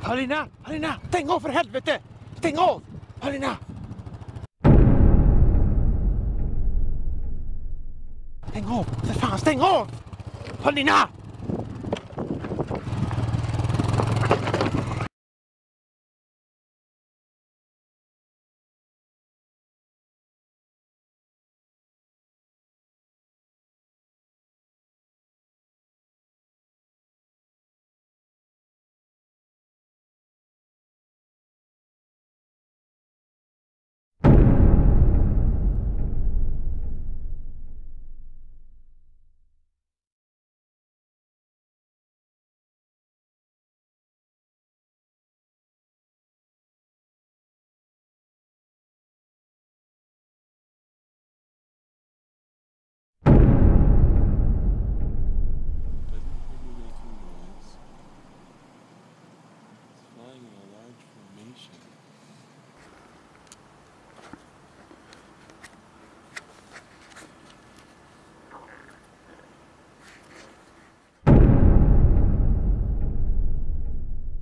Paulina! Paulina! Stäng av för helvete! Stäng av! Paulina! Stäng av! För fan, stäng av! Paulina!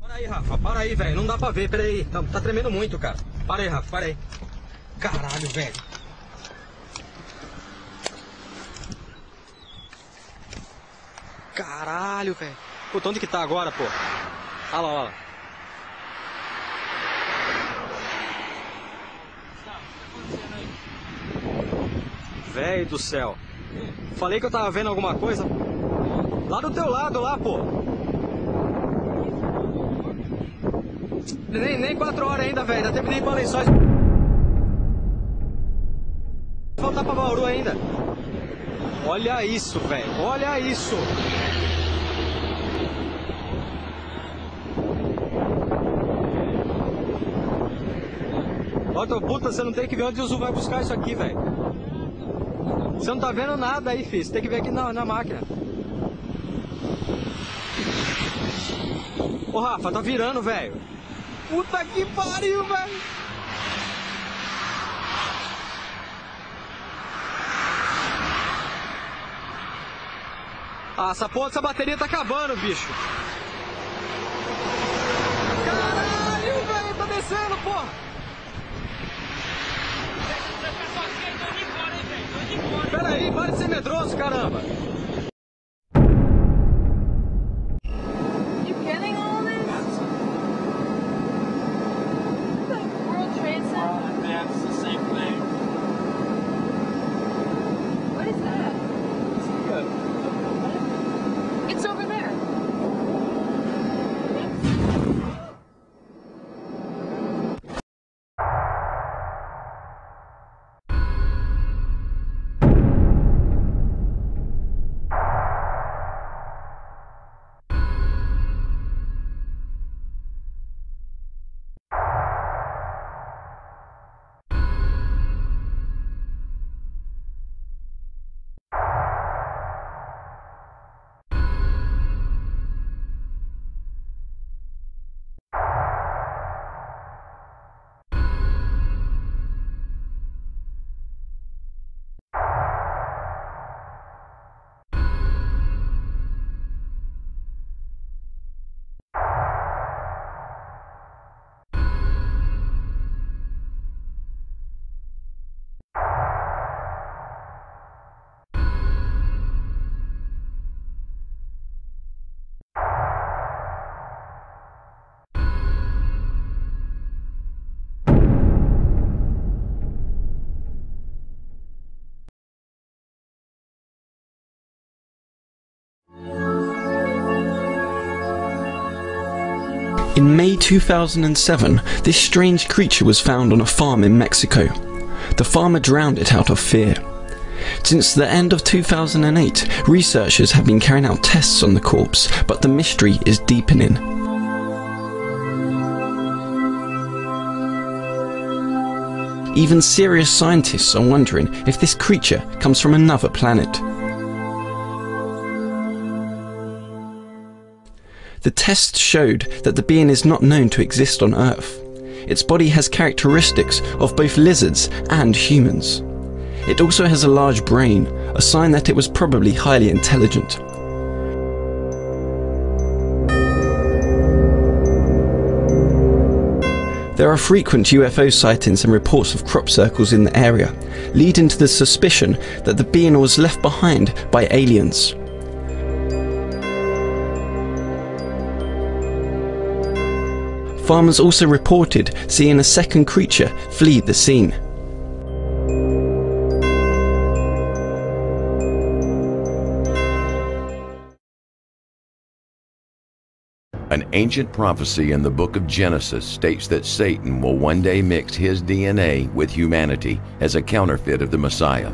Para aí, Rafa, para aí, velho. Não dá pra ver, peraí. Tá tremendo muito, cara. Para aí, Rafa, para aí. Caralho, velho. Caralho, velho. Puta, onde que tá agora, pô? Olha lá, olha lá. Velho do céu. Falei que eu tava vendo alguma coisa. Lá do teu lado, lá, pô. Nem 4 horas ainda, velho. Ainda terminei para Lençóis. Faltar pra Bauru ainda. Olha isso, velho. Olha isso. Ó, tua puta, você não tem que ver onde o Zul vai buscar isso aqui, velho. Você não tá vendo nada aí, filho. Você tem que ver aqui na máquina. Ô, Rafa, tá virando, velho. Puta que pariu, velho! Ah, essa porra dessa bateria tá acabando, bicho! Caralho, velho! Tá descendo, porra! Pera aí, para de ser medroso, caramba! In May 2007, this strange creature was found on a farm in Mexico. The farmer drowned it out of fear. Since the end of 2008, researchers have been carrying out tests on the corpse, but the mystery is deepening. Even serious scientists are wondering if this creature comes from another planet. The tests showed that the being is not known to exist on Earth. Its body has characteristics of both lizards and humans. It also has a large brain, a sign that it was probably highly intelligent. There are frequent UFO sightings and reports of crop circles in the area, leading to the suspicion that the being was left behind by aliens. Farmers also reported seeing a second creature flee the scene. An ancient prophecy in the book of Genesis states that Satan will one day mix his DNA with humanity as a counterfeit of the Messiah.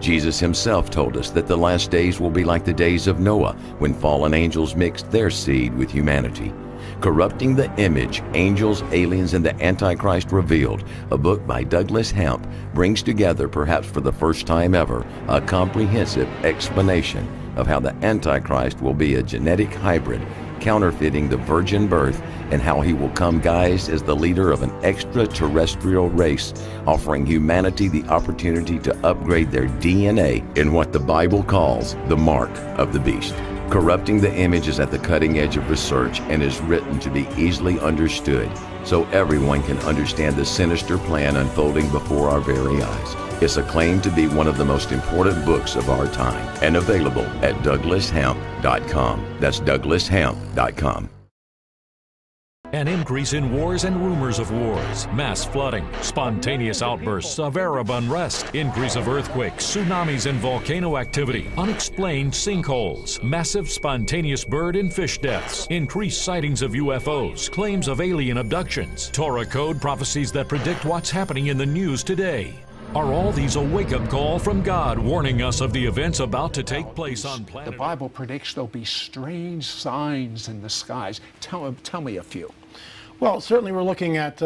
Jesus himself told us that the last days will be like the days of Noah, when fallen angels mixed their seed with humanity. Corrupting the Image, Angels, Aliens, and the Antichrist Revealed, a book by Douglas Hemp, brings together, perhaps for the first time ever, a comprehensive explanation of how the Antichrist will be a genetic hybrid, counterfeiting the virgin birth, and how he will come guised as the leader of an extraterrestrial race, offering humanity the opportunity to upgrade their DNA in what the Bible calls the mark of the beast. Corrupting the Image is at the cutting edge of research and is written to be easily understood, so everyone can understand the sinister plan unfolding before our very eyes. It's acclaimed to be one of the most important books of our time, and available at DouglasHemp.com. That's DouglasHemp.com. An increase in wars and rumors of wars, mass flooding, spontaneous outbursts of Arab unrest, increase of earthquakes, tsunamis and volcano activity, unexplained sinkholes, massive spontaneous bird and fish deaths, increased sightings of UFOs, claims of alien abductions, Torah code prophecies that predict what's happening in the news today. Are all these a wake-up call from God, warning us of the events about to take place on planet Earth? The Bible predicts there'll be strange signs in the skies. Tell me a few. Well, certainly we're looking at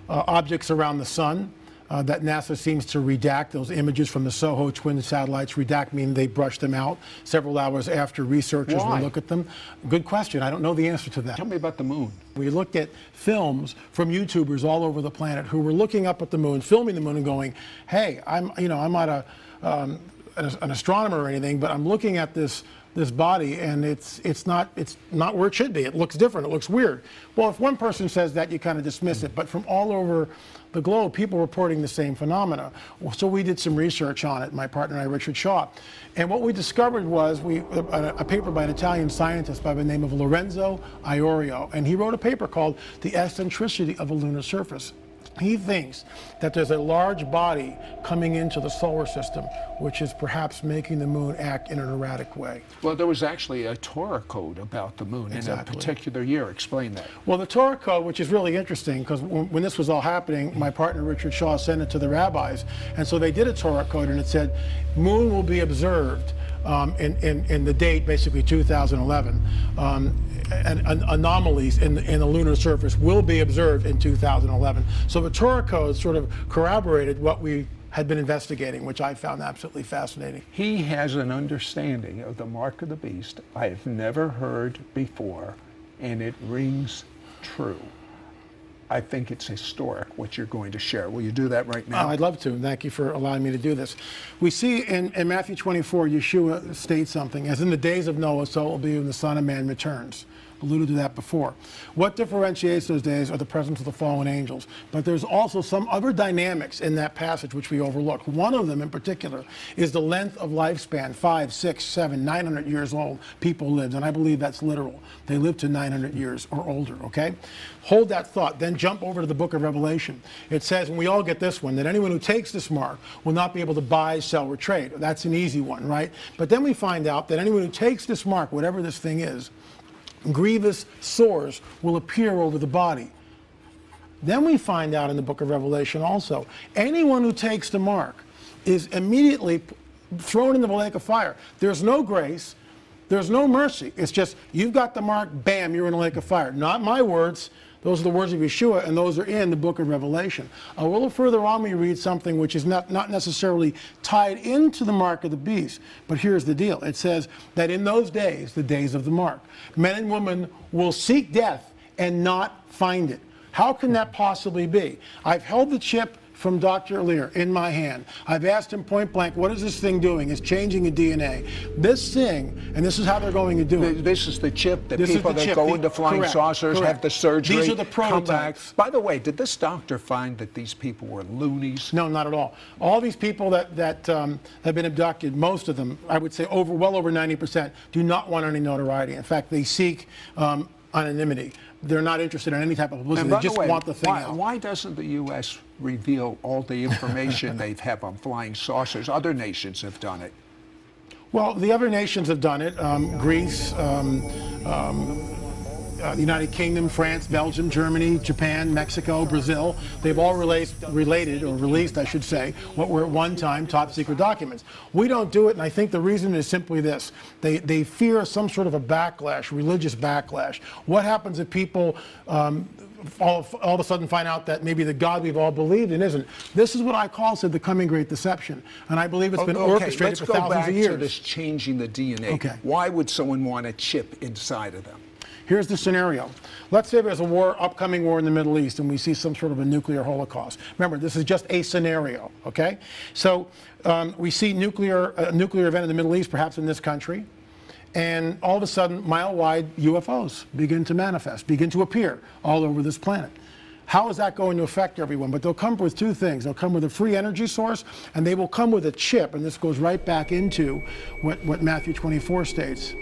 objects around the sun that NASA seems to redact. Those images from the SOHO twin satellites, redact meaning they brushed them out several hours after researchers will look at them. Good question. I don't know the answer to that. Tell me about the moon. We looked at films from YouTubers all over the planet who were looking up at the moon, filming the moon and going, hey, I'm not an astronomer or anything, but I'm looking at this body and it's not where it should be. It looks different. It looks weird. Well, if one person says that, you kind of dismiss it. But from all over the globe, people reporting the same phenomena. So we did some research on it, my partner and I, Richard Shaw. And what we discovered was a paper by an Italian scientist by the name of Lorenzo Iorio. And he wrote a paper called The Eccentricity of a Lunar Surface. He thinks that there's a large body coming into the solar system, which is perhaps making the moon act in an erratic way. Well, there was actually a Torah code about the moon in a particular year. Explain that. Well, the Torah code, which is really interesting, because when this was all happening, my partner Richard Shaw sent it to the rabbis, and so they did a Torah code, and it said, moon will be observed in the date, basically 2011. And anomalies in the lunar surface will be observed in 2011. So the Torah code sort of corroborated what we had been investigating, which I found absolutely fascinating. He has an understanding of the mark of the beast I've never heard before, and it rings true. I think it's historic what you're going to share. Will you do that right now? Oh, I'd love to. Thank you for allowing me to do this. We see in Matthew 24, Yeshua states something, as in the days of Noah, so it will be when the Son of Man returns. Alluded to that before. What differentiates those days are the presence of the fallen angels. But there's also some other dynamics in that passage which we overlook. One of them in particular is the length of lifespan. 5, 6, 7, 900 years old people lived, and I believe that's literal. They lived to 900 years or older, okay? Hold that thought, then jump over to the book of Revelation. It says, and we all get this one, that anyone who takes this mark will not be able to buy, sell, or trade. That's an easy one, right? But then we find out that anyone who takes this mark, whatever this thing is, grievous sores will appear over the body. Then we find out in the book of Revelation also, anyone who takes the mark is immediately thrown into the lake of fire. There's no grace, there's no mercy. It's just, you've got the mark, bam, you're in the lake of fire. Not my words, those are the words of Yeshua, and those are in the book of Revelation. A little further on we read something which is not necessarily tied into the mark of the beast, but here's the deal. It says that in those days, the days of the mark, men and women will seek death and not find it. How can that possibly be? I've held the chip from Dr. Lear in my hand. I've asked him point blank, what is this thing doing? It's changing the DNA. This thing, and this is how they're going to do it. This is the chip that This people is the that chip. go into flying Correct, saucers correct. have the surgery. These are the come back. prototypes. By the way, did this doctor find that these people were loonies? No, not at all. All these people that have been abducted, most of them, I would say well over 90%, do not want any notoriety. In fact, they seek anonymity. They're not interested in any type of publicity. They just want the thing out. Why doesn't the U.S. reveal all the information they have on flying saucers? Other nations have done it. Well, the other nations have done it. Greece, the United Kingdom, France, Belgium, Germany, Japan, Mexico, Brazil. They've all released, I should say, what were at one time top secret documents. We don't do it, and I think the reason is simply this. They fear some sort of a backlash, religious backlash. What happens if people all of a sudden find out that maybe the God we've all believed in isn't? This is what I call, said, the coming great deception. And I believe it's been orchestrated for thousands of years. Let's go back to this changing the DNA. Okay. Why would someone want a chip inside of them? Here's the scenario. Let's say there's a war, upcoming war in the Middle East, and we see some sort of a nuclear holocaust. Remember, this is just a scenario, okay? So we see a nuclear event in the Middle East, perhaps in this country, and all of a sudden, mile-wide UFOs begin to manifest, begin to appear all over this planet. How is that going to affect everyone? But they'll come with two things. They'll come with a free energy source, and they will come with a chip, and this goes right back into what Matthew 24 states.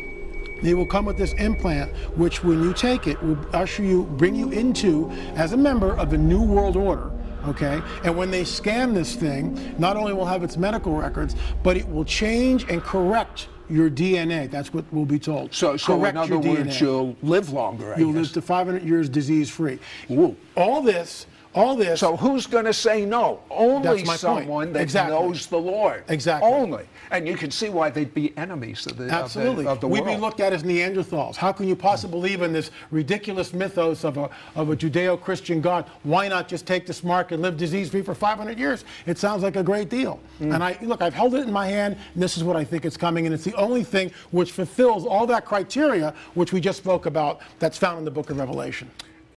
They will come with this implant, which when you take it, will bring you into, as a member of the New World Order, okay? And when they scan this thing, not only will have its medical records, but it will change and correct your DNA. That's what we'll be told. So in other words, you'll live longer, I guess. You'll live to 500 years disease-free. All this. So who's going to say no? Only someone that knows the Lord. Exactly. Only. And you can see why they'd be enemies of the world. We'd be looked at as Neanderthals. How can you possibly believe in this ridiculous mythos of a Judeo-Christian God? Why not just take this mark and live disease-free for 500 years? It sounds like a great deal. And I've held it in my hand, and this is what I think is coming, and it's the only thing which fulfills all that criteria which we just spoke about that's found in the book of Revelation.